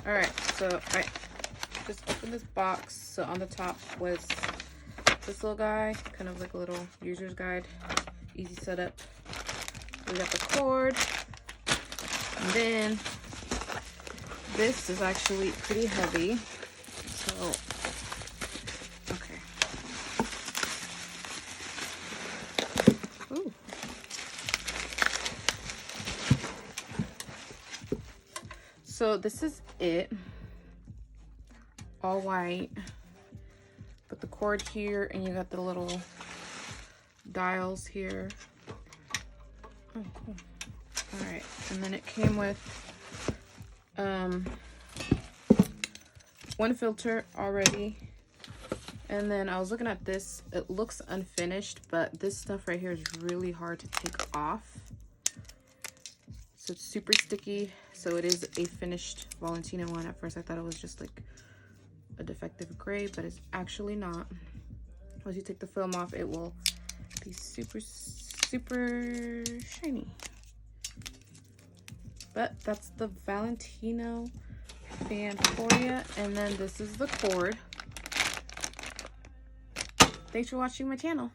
Alright, so I just opened this box. So on the top was this little guy, kind of like a little user's guide, easy setup. We got the cord, and then this is actually pretty heavy. So, okay. Ooh. So this is it. All white. Put the cord here, and you got the little dials here. Oh, cool. All right, and then it came with one filter already, and then I was looking at this. It looks unfinished, but this stuff right here is really hard to take off. So it's super sticky. So it is a finished Valentino one. At first I thought it was just like a defective gray, but it's actually not. Once you take the film off, it will be super shiny. But that's the Valentino fan for you. And then this is the cord. Thanks for watching my channel.